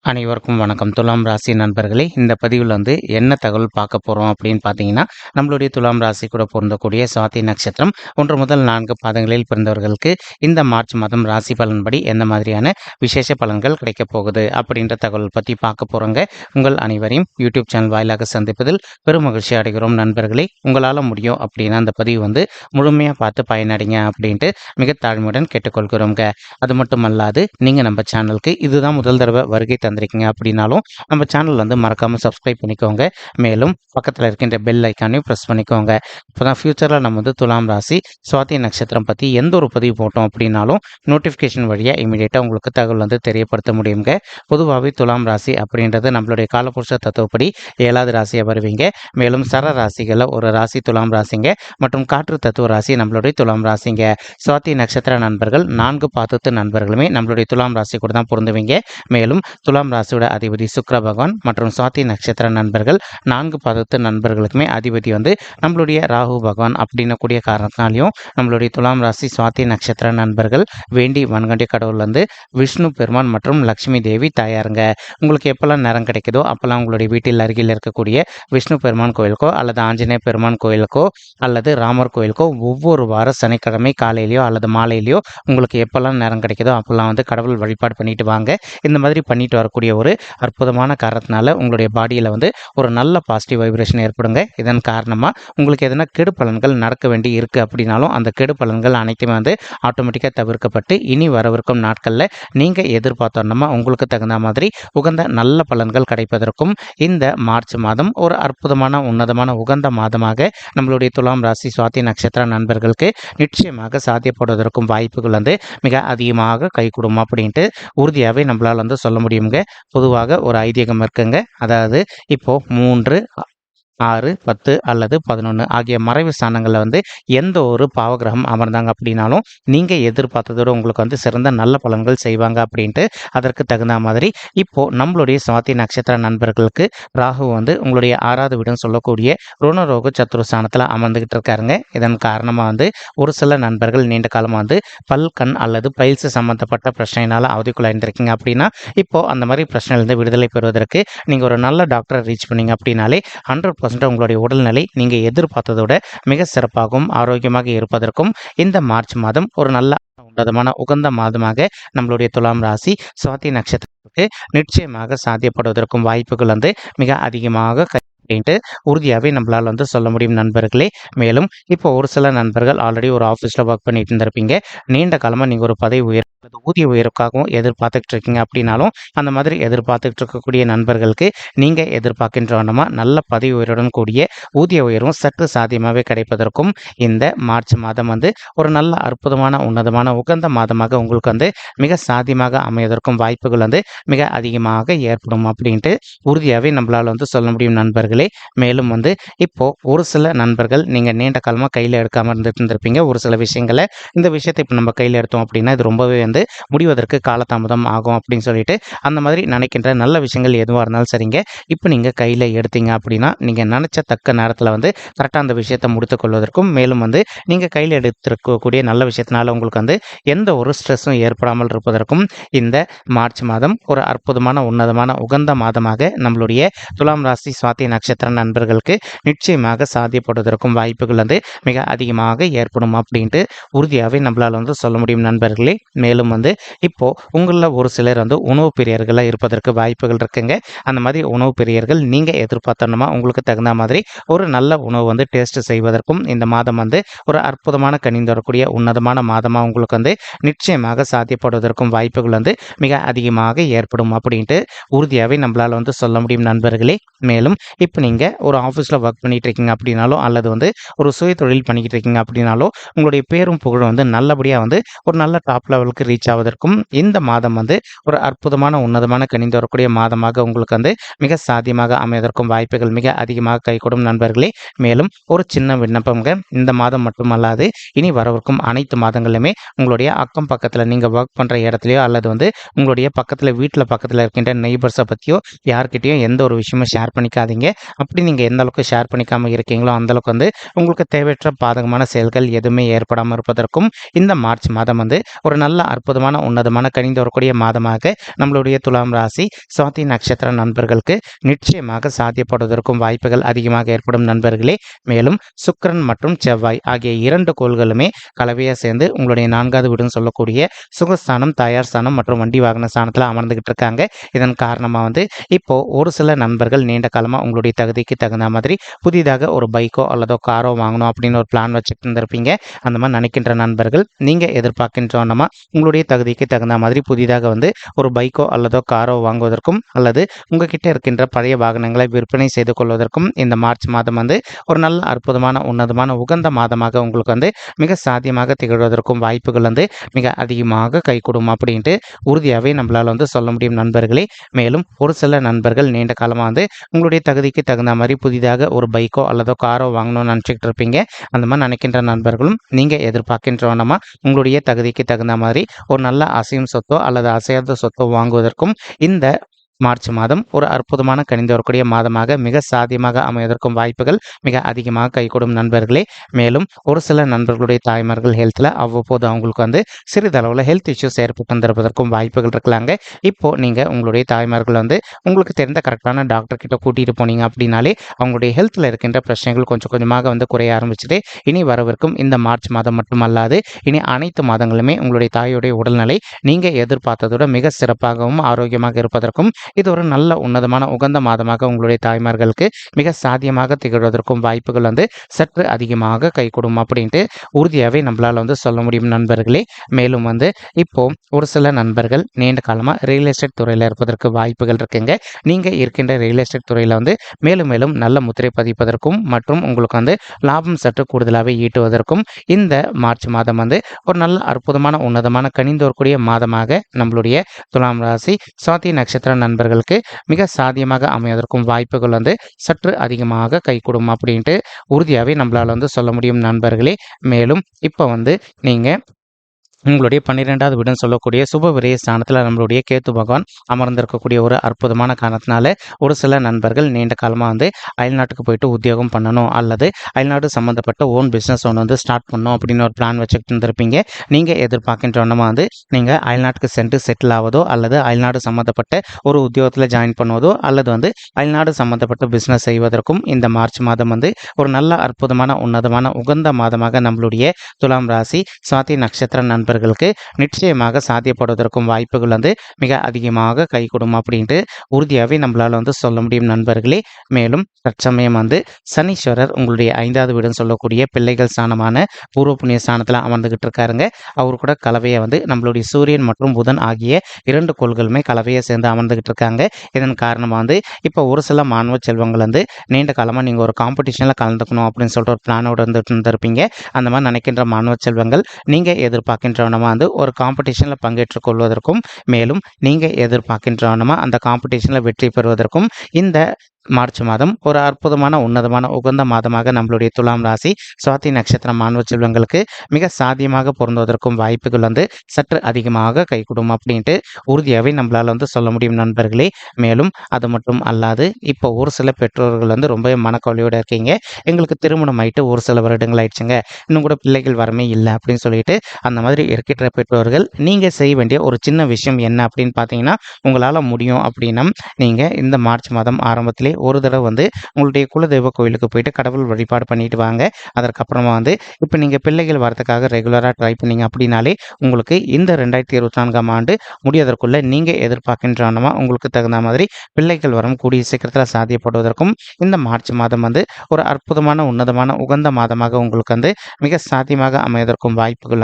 அனைவருக்கும் வணக்கம். துலாம் ராசி நண்பர்களே, இந்த பதிவில் என்ன தகவல் பார்க்க போகிறோம் அப்படின்னு பார்த்தீங்கன்னா, நம்மளுடைய துலாம் ராசி கூட பொருந்தக்கூடிய சுவாதி நட்சத்திரம் 1 முதல் 4 பாதங்களில் பிறந்தவர்களுக்கு இந்த மார்ச் மாதம் ராசி பலன்படி எந்த மாதிரியான விசேஷ பலன்கள் கிடைக்கப் போகுது அப்படின்ற தகவல் பற்றி பார்க்க போகிறோங்க. உங்கள் அனைவரையும் யூடியூப் சேனல் வாயிலாக சந்திப்பதில் பெரும் மகிழ்ச்சி அடைகிறோம் நண்பர்களே. உங்களால் முடியும் அப்படின்னா அந்த பதிவு முழுமையாக பார்த்து பயனடைங்க அப்படின்ட்டு மிக தாழ்மையுடன் கேட்டுக்கொள்கிறோங்க. அது மட்டுமல்லாது நீங்கள் நம்ம சேனலுக்கு இதுதான் முதல் தடவை வருகை தந்திருக்கீங்க அப்படின்னாலும் நம்ம சேனல் மறக்காமல் சப்ஸ்கிரைப் பண்ணிக்கோங்க. மேலும் பக்கத்தில் இருக்கின்ற பெல் ஐக்கானையும் ப்ரெஸ் பண்ணிக்கோங்க. இப்போ தான் ஃப்யூச்சரில் நம்ம துலாம் ராசி சுவாதி நட்சத்திரம் பற்றி எந்த ஒரு பதிவு போட்டோம் அப்படின்னாலும் நோட்டிஃபிகேஷன் வழியாக இமீடியட்டாக உங்களுக்கு தகவல் தெரியப்படுத்த முடியுங்க. பொதுவாகவே துலாம் ராசி அப்படின்றது நம்மளுடைய காலபுருஷ தத்துவப்படி 7வது ராசியாக வருவீங்க. மேலும் சர ராசிகளில் ஒரு ராசி துலாம் ராசிங்க மற்றும் காற்று தத்துவ ராசி நம்மளுடைய துலாம் ராசிங்க. சுவாதி நட்சத்திர நண்பர்கள் 4 பாதத்து நண்பர்களுமே நம்மளுடைய துலாம் ராசி கூட தான் பொருந்துவீங்க. மேலும் துலாம் ராசியோட அதிபதி சுக்கிர பகவான் மற்றும் சுவாதி நட்சத்திர நண்பர்கள் 4 பாதத்து நண்பர்களுக்குமே அதிபதி நம்மளுடைய ராகு பகவான் அப்படின்னு கூடிய காரணத்தினாலையும் நம்மளுடைய துலாம் ராசி சுவாதி நட்சத்திர நண்பர்கள் வேண்டி வன்கண்டிய கடவுள் விஷ்ணு பெருமான் மற்றும் லட்சுமி தேவி தாயாருங்க. உங்களுக்கு எப்பெல்லாம் நேரம் கிடைக்குதோ அப்பெல்லாம் உங்களுடைய வீட்டில் அருகில் இருக்கக்கூடிய விஷ்ணு பெருமான் கோயிலுக்கோ அல்லது ஆஞ்சநேய பெருமான் கோயிலுக்கோ அல்லது ராமர் கோயிலுக்கோ ஒவ்வொரு வார சனிக்கிழமை காலையிலையோ அல்லது மாலையிலையோ உங்களுக்கு எப்பெல்லாம் நேரம் கிடைக்குதோ அப்பெல்லாம் கடவுள் வழிபாடு பண்ணிட்டு வாங்க. இந்த மாதிரி பண்ணிட்டு வரக்கூடிய ஒரு அற்புதமான காரணத்தினால உங்களுடைய பாடியில் ஒரு நல்ல பாசிட்டிவ் வைப்ரேஷன் ஏற்படுங்க. இதன் காரணமாக உங்களுக்கு எதனா கெடு பலன்கள் நடக்க வேண்டி இருக்குது அப்படின்னாலும் அந்த கெடு பலன்கள் அனைத்துமே ஆட்டோமேட்டிக்காக தவிர்க்கப்பட்டு இனி வரவிருக்கும் நாட்களில் நீங்கள் எதிர்பார்த்தோன்னா உங்களுக்கு தகுந்த மாதிரி உகந்த நல்ல பலன்கள் கிடைப்பதற்கும் இந்த மார்ச் மாதம் ஒரு அற்புதமான உன்னதமான உகந்த மாதமாக நம்மளுடைய துலாம் ராசி சுவாதி நட்சத்திர நண்பர்களுக்கு நிச்சயமாக சாத்தியப்படுவதற்கும் வாய்ப்புகள் மிக அதிகமாக கைகூடும் அப்படின்ட்டு உறுதியாகவே நம்மளால் சொல்ல முடியுங்க. பொதுவாக ஒரு ஐதீகம் இருக்குங்க. அதாவது இப்போ 3, 6, 10 அல்லது 11 ஆகிய மறைவு ஸ்தானங்களில் எந்த ஒரு பாவகிரகம் அமர்ந்தாங்க அப்படின்னாலும் நீங்கள் எதிர்பார்த்ததோடு உங்களுக்கு சிறந்த நல்ல பலன்கள் செய்வாங்க அப்படின்ட்டு அதற்கு தகுந்த மாதிரி இப்போ நம்மளுடைய சுவாதி நட்சத்திர நண்பர்களுக்கு ராகு உங்களுடைய 6வது வீடுன்னு சொல்லக்கூடிய ருணரோக சத்துருஸ்தானத்தில் அமர்ந்துகிட்டு இருக்காருங்க. இதன் காரணமாக ஒரு சில நண்பர்கள் நீண்ட காலமாக பல் கண் அல்லது பைல்ஸ் சம்பந்தப்பட்ட பிரச்சனையினால் அவதிக்குள்ளாயிருந்திருக்கீங்க அப்படின்னா இப்போ அந்த மாதிரி பிரச்சனையிலிருந்து விடுதலை பெறுவதற்கு நீங்கள் ஒரு நல்ல டாக்டரை ரீச் பண்ணீங்க அப்படின்னாலே 100% உங்களுடைய உடல்நிலை நீங்கள் எதிர்பார்த்ததோட மிக சிறப்பாகவும் ஆரோக்கியமாக இருப்பதற்கும் இந்த மார்ச் மாதம் ஒரு நல்ல உன்னதமான உகந்த மாதமாக நம்மளுடைய துலாம் ராசி சுவாதி நட்சத்திரத்துக்கு நிச்சயமாக சாத்தியப்படுவதற்கும் வாய்ப்புகள் மிக அதிகமாக அப்படின்ட்டு உறுதியாகவே நம்மளால் சொல்ல முடியும் நண்பர்களே. மேலும் இப்போ ஒரு சில நண்பர்கள் ஆல்ரெடி ஒரு ஆஃபீஸில் ஒர்க் பண்ணிட்டு இருந்திருப்பீங்க. நீண்ட காலமாக நீங்கள் ஒரு பதவி உயர் ஊதிய உயர்வுக்காகவும் எதிர்பார்த்துக்கிட்டு இருக்கீங்க அப்படின்னாலும் அந்த மாதிரி எதிர்பார்த்துக்கிட்டு இருக்கக்கூடிய நண்பர்களுக்கு நீங்கள் எதிர்பார்க்கின்றவனமா நல்ல பதவி உயர்வுடன் கூடிய ஊதிய உயர்வும் சற்று சாத்தியமாகவே கிடைப்பதற்கும் இந்த மார்ச் மாதம் ஒரு நல்ல அற்புதமான உன்னதமான உகந்த மாதமாக உங்களுக்கு மிக சாத்தியமாக அமைவதற்கும் வாய்ப்புகள் மிக அதிகமாக ஏற்படும் அப்படின்ட்டு உறுதியாகவே நம்மளால் சொல்ல முடியும் நண்பர்களே. மேலும் இப்போ ஒரு சில நண்பர்கள் நீங்கள் நீண்ட காலமாக கையில் எடுக்காமல் இருந்துட்டு இருந்திருப்பீங்க ஒரு சில விஷயங்களை. இந்த விஷயத்தை இப்போ நம்ம கையில் எடுத்தோம் அப்படின்னா இது ரொம்பவே முடிவதற்கு காலதாமதம் ஆகும் அப்படின்னு சொல்லிட்டு அந்த மாதிரி நினைக்கின்ற நல்ல விஷயங்கள் எதுவாக இருந்தாலும் சரிங்க. இப்போ நீங்கள் கையில் எடுத்தீங்க அப்படின்னா நீங்கள் நினச்ச தக்க நேரத்தில் கரெக்டாக அந்த விஷயத்தை முடித்து கொள்வதற்கும் மேலும் நீங்கள் கையில் எடுத்திருக்கக்கூடிய நல்ல விஷயத்தினால உங்களுக்கு எந்த ஒரு ஸ்ட்ரெஸ்ஸும் ஏற்படாமல் இருப்பதற்கும் இந்த மார்ச் மாதம் ஒரு அற்புதமான உன்னதமான உகந்த மாதமாக நம்மளுடைய துலாம் ராசி சுவாதி நட்சத்திர நண்பர்களுக்கு நிச்சயமாக சாத்தியப்படுவதற்கும் வாய்ப்புகள் மிக அதிகமாக ஏற்படும் அப்படின்ட்டு உறுதியாகவே நம்மளால் சொல்ல முடியும் நண்பர்களே. மேலும் இப்போ உங்களில் ஒரு சிலர் உணவு பிரியர்களாக இருப்பதற்கு வாய்ப்புகள் இருக்குங்க. அந்த மாதிரி உணவு பிரியர்கள் நீங்கள் எதிர்பார்த்தோன்னா உங்களுக்கு தகுந்த மாதிரி ஒரு நல்ல உணவு டேஸ்ட் செய்வதற்கும் இந்த மாதம் ஒரு அற்புதமான கனிந்து வரக்கூடிய உன்னதமான மாதமாக உங்களுக்கு நிச்சயமாக சாத்தியப்படுவதற்கும் வாய்ப்புகள் மிக அதிகமாக ஏற்படும் அப்படின்ட்டு உறுதியாகவே நம்மளால் சொல்ல முடியும் நண்பர்களே. மேலும் இப்போ நீங்கள் ஒரு ஆஃபீஸில் ஒர்க் பண்ணிட்டு இருக்கீங்க அப்படின்னாலும் அல்லது ஒரு சுய தொழில் பண்ணிக்கிட்டு இருக்கீங்க அப்படின்னாலும் உங்களுடைய பேரும் புகழும் நல்லபடியாக ஒரு நல்ல டாப் லெவலுக்கு ரீச் ஆவதற்கும் இந்த மாதம் ஒரு அற்புதமான உன்னதமான கனிந்து வரக்கூடிய மாதமாக உங்களுக்கு மிக சாத்தியமாக அமைவதற்கும் வாய்ப்புகள் மிக அதிகமாக கைகூடும் நண்பர்களே. மேலும் ஒரு சின்ன விண்ணப்பங்க, இந்த மாதம் மட்டுமல்லாது இனி வரவிருக்கும் அனைத்து மாதங்களிலுமே உங்களுடைய அக்கம் பக்கத்தில் நீங்கள் ஒர்க் பண்ணுற இடத்துலையோ அல்லது உங்களுடைய பக்கத்தில் வீட்டில் பக்கத்தில் இருக்கின்ற நெய்பர்ஸை பற்றியோ யார்கிட்டையும் எந்த ஒரு விஷயமும் ஷேர் பண்ணிக்காதீங்க. அப்படி நீங்கள் எந்த அளவுக்கு ஷேர் பண்ணிக்காமல் இருக்கீங்களோ அந்தளவுக்கு உங்களுக்கு தேவையற்ற பாதகமான செயல்கள் எதுவுமே ஏற்படாமல் இருப்பதற்கும் இந்த மார்ச் மாதம் ஒரு நல்ல அற்புதமான உன்னதமான கனிந்து வரக்கூடிய மாதமாக நம்மளுடைய துலாம் ராசி சுவாதி நட்சத்திர நண்பர்களுக்கு நிச்சயமாக சாத்தியப்படுவதற்கும் வாய்ப்புகள் அதிகமாக ஏற்படும் நண்பர்களே. மேலும் சுக்கிரன் மற்றும் செவ்வாய் ஆகிய 2 கோள்களுமே கலவையாக சேர்ந்து உங்களுடைய 4வது வீடுன்னு சொல்லக்கூடிய சுகஸ்தானம், தாயார் ஸ்தானம் மற்றும் வண்டி வாகன ஸ்தானத்தில் அமர்ந்துகிட்டு இருக்காங்க. இதன் காரணமாக இப்போ ஒரு சில நண்பர்கள் நீண்ட காலமாக உங்களுடைய தகுதிக்கு தகுந்த மாதிரி புதிதாக ஒரு பைக்கோ அல்லதோ காரோ வாங்கணும் அப்படின்னு ஒரு பிளான் வச்சுட்டு இருந்திருப்பீங்க. அந்த மாதிரி நினைக்கின்ற நண்பர்கள் நீங்கள் எதிர்பார்க்கின்றோன்னா உங்களுடைய தகுதிக்கு தகுந்த மாதிரி புதிதாக ஒரு பைக்கோ அல்லதோ காரோ வாங்குவதற்கும் அல்லது உங்ககிட்ட இருக்கின்ற பழைய வாகனங்களை விற்பனை செய்து கொள்வதற்கும் இந்த மார்ச் மாதம் ஒரு நல்ல அற்புதமான உன்னதமான உகந்த மாதமாக உங்களுக்கு மிக சாத்தியமாக திகழ்வதற்கும் வாய்ப்புகள் மிக அதிகமாக கைகூடும் அப்படின்ட்டு உறுதியாகவே நம்மளால் சொல்ல முடியும் நண்பர்களே. மேலும் ஒரு சில நண்பர்கள் நீண்ட காலமாக உங்களுடைய தகுதிக்கு தகுந்த மாதிரி புதிதாக ஒரு பைக்கோ அல்லதோ காரோ வாங்கணும்னு நினச்சிக்கிட்டு இருப்பீங்க. அந்த மாதிரி நினைக்கின்ற நண்பர்களும் நீங்கள் எதிர்பார்க்கின்றவனமா உங்களுடைய தகுதிக்கு தகுந்த மாதிரி ஒரு நல்ல அசையும் சொத்தோ அல்லது அசையாத சொத்தோ வாங்குவதற்கும் இந்த மார்ச் மாதம் ஒரு அற்புதமான கனிந்து வரக்கூடிய மாதமாக மிக சாத்தியமாக அமைவதற்கும் வாய்ப்புகள் மிக அதிகமாக கைகூடும் நண்பர்களே. மேலும் ஒரு சில நண்பர்களுடைய தாய்மார்கள் ஹெல்த்தில் அவ்வப்போது அவங்களுக்கு சிறிதளவில் ஹெல்த் இஷ்யூஸ் ஏற்பட்டு வந்திருப்பதற்கும் வாய்ப்புகள் இருக்கலாங்க. இப்போது நீங்கள் உங்களுடைய தாய்மார்கள் உங்களுக்கு தெரிந்த கரெக்டான டாக்டர் கிட்ட கூட்டிகிட்டு போனீங்க அப்படின்னாலே அவங்களுடைய ஹெல்த்தில் இருக்கின்ற பிரச்சனைகள் கொஞ்சம் கொஞ்சமாக குறைய ஆரம்பிச்சுட்டு இனி வரவிருக்கும் இந்த மார்ச் மாதம் மட்டுமல்லாது இனி அனைத்து மாதங்களுமே உங்களுடைய தாயுடைய உடல்நிலை நீங்கள் எதிர்பார்த்ததோட மிக சிறப்பாகவும் ஆரோக்கியமாக இருப்பதற்கும் இது ஒரு நல்ல உன்னதமான உகந்த மாதமாக உங்களுடைய தாய்மார்களுக்கு மிக சாத்தியமாக திகழ்வதற்கும் வாய்ப்புகள் சற்று அதிகமாக கைகூடும் அப்படின்ட்டு உறுதியாகவே நம்மளால் சொல்ல முடியும் நண்பர்களே. மேலும் இப்போ ஒரு சில நண்பர்கள் நீண்ட காலமாக ரியல் எஸ்டேட் துறையில் இருப்பதற்கு வாய்ப்புகள் இருக்குங்க. நீங்கள் இருக்கின்ற ரியல் எஸ்டேட் துறையில் மேலும் மேலும் நல்ல முத்திரை பதிப்பதற்கும் மற்றும் உங்களுக்கு லாபம் சற்று கூடுதலாகவே ஈட்டுவதற்கும் இந்த மார்ச் மாதம் ஒரு நல்ல அற்புதமான உன்னதமான கனிந்து வரக்கூடிய மாதமாக நம்மளுடைய துலாம் ராசி சுவாதி நட்சத்திர நண்பர்களுக்கு மிக சாத்தியமாக அமைவதற்கும் வாய்ப்புகள் சற்று அதிகமாக கைகூடும் அப்படின்ட்டு உறுதியாகவே நம்மளால் சொல்ல முடியும் நண்பர்களே. மேலும் இப்போ நீங்கள் உங்களுடைய 12வது வீடுன்னு சொல்லக்கூடிய சுப விரய ஸ்தானத்தில் நம்மளுடைய கேத்து பகவான் அமர்ந்திருக்கக்கூடிய ஒரு அற்புதமான காரணத்தினால ஒரு சில நண்பர்கள் நீண்ட காலமாக அயல்நாட்டுக்கு போயிட்டு உத்தியோகம் பண்ணணும் அல்லது அயல்நாடு சம்மந்தப்பட்ட ஓன் பிஸ்னஸ் ஒன்று ஸ்டார்ட் பண்ணணும் அப்படின்னு ஒரு பிளான் வச்சுக்கிட்டு இருந்திருப்பீங்க. நீங்கள் எதிர்பார்க்கின்றவனமா நீங்கள் அயல்நாட்டுக்கு சென்று செட்டில் ஆவதோ அல்லது அயல்நாடு சம்மந்தப்பட்ட ஒரு உத்தியோகத்தில் ஜாயின் பண்ணுவதோ அல்லது அயல்நாடு சம்மந்தப்பட்ட பிஸ்னஸ் செய்வதற்கும் இந்த மார்ச் மாதம் ஒரு நல்ல அற்புதமான உன்னதமான உகந்த மாதமாக நம்மளுடைய துலாம் ராசி சுவாதி நட்சத்திர நண்பர்களுக்கு நிச்சயமாக சாத்தியப்படுவதற்கும் வாய்ப்புகள் மிக அதிகமாக கைகூடும் அப்படின்ட்டு உறுதியாகவே நம்மளால் சொல்ல முடியும் நண்பர்களே. மேலும் தற்சமயம் சனீஸ்வரர் உங்களுடைய 5வது வீடுன்னு சொல்லக்கூடிய பிள்ளைகள் ஸ்தானமான பூர்வ புண்ணிய ஸ்தானத்தில் அமர்ந்துகிட்டு இருக்காருங்க. அவர் கூட கலவையை நம்மளுடைய சூரியன் மற்றும் புதன் ஆகிய 2 கோள்களுமே கலவையை சேர்ந்து அமர்ந்துகிட்டு இருக்காங்க. இதன் காரணமாக இப்போ ஒரு சில மாணவ செல்வங்கள் நீண்ட காலமாக நீங்கள் ஒரு காம்படிஷனில் கலந்துக்கணும் அப்படின்னு சொல்லிட்டு ஒரு பிளானோடு இருந்திருப்பீங்க. அந்த மாதிரி நினைக்கின்ற மாணவ செல்வங்கள் நீங்கள் எதிர்பார்க்கின்றவனமா ஒரு காம்படிஷனில் பங்கேற்றுக் கொள்வதற்கும் மேலும் நீங்கள் எதிர்பார்க்கின்றவனமா அந்த காம்படிஷனில் வெற்றி பெறுவதற்கும் இந்த மார்ச் மாதம் ஒரு அற்புதமான உன்னதமான உகந்த மாதமாக நம்மளுடைய துலாம் ராசி சுவாதி நட்சத்திரம் மாணவ செல்வங்களுக்கு மிக சாத்தியமாக பொருந்துவதற்கும் வாய்ப்புகள் சற்று அதிகமாக கைகூடும் அப்படின்ட்டு உறுதியாகவே நம்மளால் சொல்ல முடியும் நண்பர்களே. மேலும் அது மட்டும் அல்லாது இப்போ ஒரு சில பெற்றோர்கள் ரொம்ப மனக்கவலையோடு இருக்கீங்க. எங்களுக்கு திருமணம் ஆயிட்டு ஒரு சில வருடங்கள் ஆயிடுச்சுங்க, இன்னும் கூட பிள்ளைகள் வரமே இல்லை அப்படின்னு சொல்லிட்டு அந்த மாதிரி இருக்கின்ற பெற்றோர்கள் நீங்கள் செய்ய வேண்டிய ஒரு சின்ன விஷயம் என்ன அப்படின்னு பார்த்தீங்கன்னா, உங்களால் முடியும் அப்படின்னா நீங்கள் இந்த மார்ச் மாதம் ஆரம்பத்திலே ஒரு தடவை உங்களுடைய குலதெய்வ கோயிலுக்கு போயிட்டு கடவுள் வழிபாடு பண்ணிட்டு வாங்க. அதற்கப்புறமா இப்போ நீங்கள் பிள்ளைகள் வரதுக்காக ரெகுலராக ட்ரை பண்ணீங்க அப்படின்னாலே உங்களுக்கு இந்த 2024ஆம் ஆண்டு முடிவதற்குள்ள நீங்கள் எதிர்பார்க்கின்றவனமா உங்களுக்கு தகுந்த மாதிரி பிள்ளைகள் வரம் கூடிய சீக்கிரத்தில் சாத்தியப்படுவதற்கும் இந்த மார்ச் மாதம் ஒரு அற்புதமான உன்னதமான உகந்த மாதமாக உங்களுக்கு மிக சாத்தியமாக அமைவதற்கும் வாய்ப்புகள்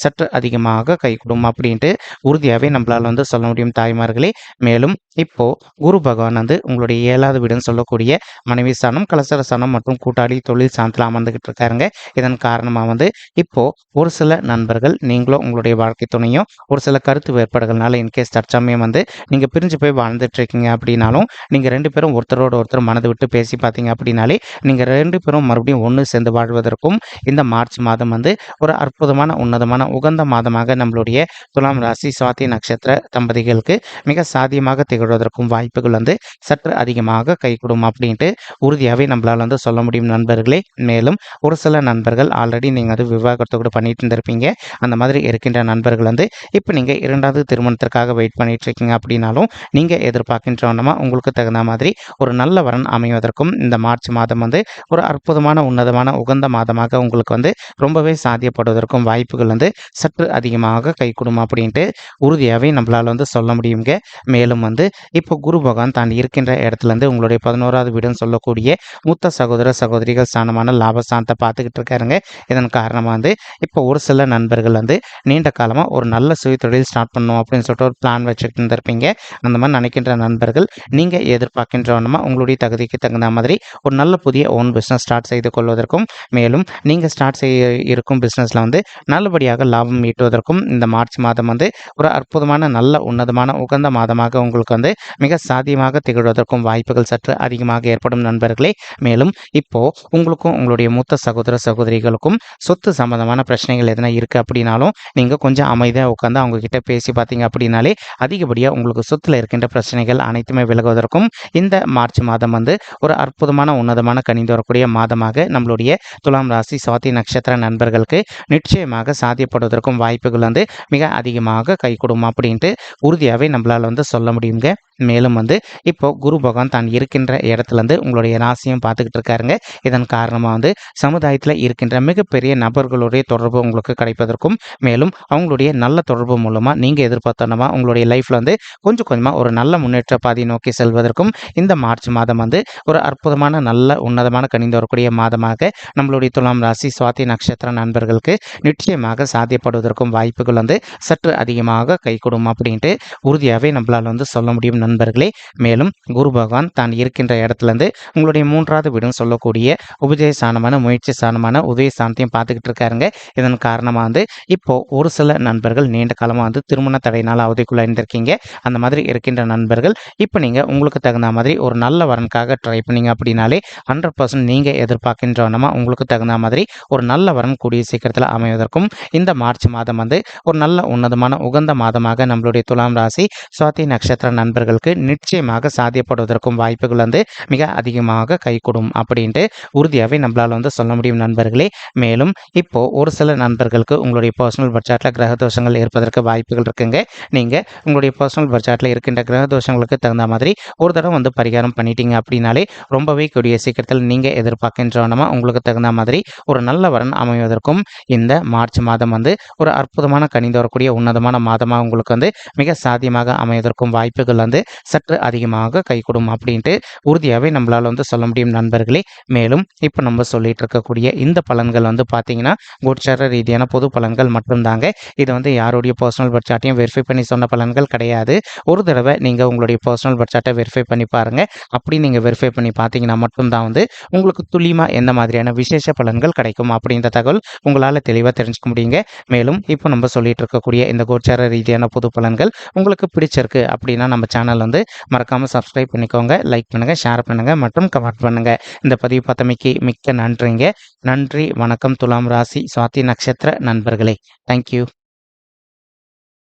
சற்று அதிகமாக கைகூடும் அப்படின்ட்டு உறுதியாகவே நம்மளால் சொல்ல முடியும் தாய்மார்களே. மேலும் இப்போ குரு பகவான் உங்களுடைய 7வது வீடுன்னு சொல்லக்கூடிய மனைவி ஸ்தானம், கலசர ஸ்தானம் மற்றும் கூட்டாளி தொழில் ஸ்தானத்தில் அமர்ந்துகிட்டு இருக்காருங்க. இதன் காரணமாக இப்போ ஒரு சில நண்பர்கள் நீங்களோ உங்களுடைய வாழ்க்கை துணையும் ஒரு சில கருத்து வேறுபாடுகள்னால இன்கேஸ் தற்சமயம் நீங்கள் பிரிஞ்சு போய் வாழ்ந்துட்டு இருக்கீங்க அப்படின்னாலும் நீங்கள் 2 பேரும் ஒருத்தரோட ஒருத்தர் மனது விட்டு பேசி பார்த்தீங்க அப்படின்னாலே நீங்கள் 2 பேரும் மறுபடியும் ஒன்று சேர்ந்து வாழ்வதற்கும் இந்த மார்ச் மாதம் ஒரு அற்புதமான உன்னதமான உகந்த மாதமாக நம்மளுடைய துலாம் ராசி சுவாதி நட்சத்திர தம்பதிகளுக்கு மிக சாத்தியமாக திகழும் திகழ்வதற்கும் வாய்ப்புகள் வந்து சற்று அதிகமாக கைகூடும் அப்படின்ட்டு உறுதியாகவே நம்மளால் வந்து சொல்ல முடியும் நண்பர்களே. மேலும் ஒரு சில நண்பர்கள் ஆல்ரெடி நீங்கள் வந்து விவாகரத்து கூட பண்ணிட்டு இருந்திருப்பீங்க. அந்த மாதிரி இருக்கின்ற நண்பர்கள் வந்து இப்போ நீங்கள் 2வது திருமணத்திற்காக வெயிட் பண்ணிட்டு இருக்கீங்க அப்படின்னாலும் நீங்கள் எதிர்பார்க்கின்ற வண்ணமாக உங்களுக்கு தகுந்த மாதிரி ஒரு நல்ல வரன் அமைவதற்கும் இந்த மார்ச் மாதம் வந்து ஒரு அற்புதமான உன்னதமான உகந்த மாதமாக உங்களுக்கு வந்து ரொம்பவே சாத்தியப்படுவதற்கும் வாய்ப்புகள் வந்து சற்று அதிகமாக கைகூடும் அப்படின்ட்டு உறுதியாகவே நம்மளால் வந்து சொல்ல முடியுங்க. மேலும் வந்து இப்போ குரு பகவான் தான் இருக்கின்ற இடத்துலேருந்து உங்களுடைய 11வது வீடுன்னு சொல்லக்கூடிய மூத்த சகோதர சகோதரிகள் ஸ்தானமான லாபஸ்தானத்தை பார்த்துக்கிட்டு இருக்காருங்க. இதன் காரணமாக வந்து இப்போ ஒரு சில நண்பர்கள் வந்து நீண்ட காலமாக ஒரு நல்ல சுய தொழில் ஸ்டார்ட் பண்ணணும் அப்படின்னு சொல்லிட்டு ஒரு பிளான் வச்சுட்டு இருந்திருப்பீங்க. அந்த மாதிரி நினைக்கின்ற நண்பர்கள் நீங்கள் எதிர்பார்க்கின்ற வண்ணமாக உங்களுடைய தகுதிக்கு தகுந்த மாதிரி ஒரு நல்ல புதிய ஓன் பிஸ்னஸ் ஸ்டார்ட் செய்து கொள்வதற்கும் மேலும் நீங்கள் ஸ்டார்ட் செய்ய இருக்கும் பிஸ்னஸில் வந்து நல்லபடியாக லாபம் ஈட்டுவதற்கும் இந்த மார்ச் மாதம் வந்து ஒரு அற்புதமான நல்ல உன்னதமான உகந்த மாதமாக உங்களுக்கு வந்து மிக சாத்தியமாக திகழ்வதற்கும் வாய்ப்புகள் சற்று அதிகமாக ஏற்படும் நண்பர்களே. மேலும் இப்போ உங்களுக்கும் உங்களுடைய மூத்த சகோதர சகோதரிகளுக்கும் சொத்து சம்பந்தமான பிரச்சனைகள் எதனா இருக்குது அப்படின்னாலும் நீங்கள் கொஞ்சம் அமைதியாக உட்காந்து அவங்க கிட்ட பேசி பார்த்தீங்க அப்படின்னாலே அதிகப்படியாக உங்களுக்கு சொத்தில் இருக்கின்ற பிரச்சனைகள் அனைத்துமே விலகுவதற்கும் இந்த மார்ச் மாதம் வந்து ஒரு அற்புதமான உன்னதமான கனிந்து வரக்கூடிய மாதமாக நம்மளுடைய துலாம் ராசி சுவாதி நட்சத்திர நண்பர்களுக்கு நிச்சயமாக சாத்தியப்படுவதற்கும் வாய்ப்புகள் வந்து மிக அதிகமாக கைகூடும் அப்படின்ட்டு உறுதியாகவே நம்மளால் வந்து சொல்ல முடியுங்க. மேலும் வந்து இப்போ குரு பகவான் தான் இருக்கின்ற இடத்துலேருந்து உங்களுடைய ராசியும் பார்த்துக்கிட்டு இருக்காருங்க. இதன் காரணமாக வந்து சமுதாயத்தில் இருக்கின்ற மிகப்பெரிய நபர்களுடைய தொடர்பு உங்களுக்கு கிடைப்பதற்கும் மேலும் அவங்களுடைய நல்ல தொடர்பு மூலமாக நீங்கள் எதிர்பார்த்தனமா உங்களுடைய லைஃப்பில் வந்து கொஞ்சம் கொஞ்சமாக ஒரு நல்ல முன்னேற்ற பாதையை நோக்கி செல்வதற்கும் இந்த மார்ச் மாதம் வந்து ஒரு அற்புதமான நல்ல உன்னதமான கனிந்து வரக்கூடிய மாதமாக நம்மளுடைய துலாம் ராசி சுவாதி நட்சத்திர நண்பர்களுக்கு நிச்சயமாக சாத்தியப்படுவதற்கும் வாய்ப்புகள் வந்து சற்று அதிகமாக கைகூடும் அப்படின்ட்டு உறுதியாகவே நம்மளால் வந்து சொல்ல முடியும் நண்பர்களே. மேலும் குரு பகவான் தான் இருக்கின்ற இடத்துலேருந்து உங்களுடைய 3வது வீடுன்னு சொல்லக்கூடிய உபஜய ஸ்தானமான முயற்சி ஸ்தானமான உதய ஸ்தானத்தையும் பார்த்துக்கிட்டு இருக்காருங்க. இதன் காரணமாக வந்து இப்போ ஒரு சில நண்பர்கள் நீண்ட காலமாக வந்து திருமண தடையினால் அவதிக்குள்ள இருந்திருக்கீங்க. அந்த மாதிரி இருக்கின்ற நண்பர்கள் இப்போ நீங்கள் உங்களுக்கு தகுந்த மாதிரி ஒரு நல்ல வரனுக்காக ட்ரை பண்ணீங்க அப்படின்னாலே 100% நீங்கள் எதிர்பார்க்கின்றவனமா உங்களுக்கு தகுந்த மாதிரி ஒரு நல்ல வரன் கூடிய சீக்கிரத்தில் அமைவதற்கும் இந்த மார்ச் மாதம் வந்து ஒரு நல்ல உன்னதமான உகந்த மாதமாக நம்மளுடைய துலாம் ராசி சுவாதி நட்சத்திர நண்பர்களுக்கு நிச்சயமாக சாத்தியப்படுவதற்கும் வாய்ப்புகள் வந்து மிக அதிகமாக கைகூடும் அப்படின்ட்டு உறுதியாகவே நம்மளால் வந்து சொல்ல முடியும் நண்பர்களே. மேலும் இப்போ ஒரு சில நண்பர்களுக்கு உங்களுடைய பர்சனல் பட்ஜெட்டில் கிரக தோஷங்கள் ஏற்பதற்கு வாய்ப்புகள் இருக்குங்க. நீங்கள் உங்களுடைய பர்சனல் பட்ஜெட்டில் இருக்கின்ற கிரக தோஷங்களுக்கு தகுந்த மாதிரி ஒரு தடவை வந்து பரிகாரம் பண்ணிட்டீங்க அப்படின்னாலே ரொம்பவே கூடிய சீக்கிரத்தில் நீங்கள் எதிர்பார்க்கின்றவனமா உங்களுக்கு தகுந்த மாதிரி ஒரு நல்ல வரன் அமைவதற்கும் இந்த மார்ச் மாதம் வந்து ஒரு அற்புதமான கனிந்து வரக்கூடிய உன்னதமான மாதமாக உங்களுக்கு வந்து மிக சாத்தியமாக அமைவதற்கும் வாய்ப்புகள் வந்து சற்று அதிகமாக கைகூடும் அப்படின்ட்டு உறுதியாகவே நம்மளால் வந்து சொல்ல முடியும் நண்பர்களே. மேலும் இப்போ நம்ம சொல்லிட்டு இருக்கக்கூடிய இந்த பலன்கள் வந்து பார்த்தீங்கன்னா கோச்சார ரீதியான பொது பலன்கள் மட்டும்தாங்க. இது வந்து யாருடைய பர்சனல் பட்ஜெட்டையும் வெரிஃபை பண்ணி சொன்ன பலன்கள் கிடையாது. ஒரு தடவை நீங்கள் உங்களுடைய பர்சனல் பட்ஜெட்டை வெரிஃபை பண்ணி பாருங்கள். அப்படி நீங்கள் வெரிஃபை பண்ணி பார்த்தீங்கன்னா மட்டும்தான் வந்து உங்களுக்கு துல்லியமாக எந்த மாதிரியான விசேஷ பலன்கள் கிடைக்கும் அப்படின்ற தகவல் உங்களால் தெளிவாக தெரிஞ்சுக்க முடியுங்க. மேலும் இப்போ நம்ம சொல்லிட்டு இருக்கக்கூடிய இந்த கோச்சார ரீதியான பொது பலன்கள் உங்களுக்கு பிடிச்சிருக்கு அப்படின்னா நம்ம சேனல் வந்து மறக்காமல் சப்ஸ்கிரைப் பண்ணிக்கோங்க, லைக் பண்ணுங்கள், ஷேர் பண்ணுங்கள் மற்றும் கமெண்ட் பண்ணுங்கள். இந்த பதிவு பார்த்தமைக்கு மிக்க நன்றிங்க. நன்றி, வணக்கம் துலாம் ராசி சுவாதி நட்சத்திர நண்பர்களே. தேங்க்யூ.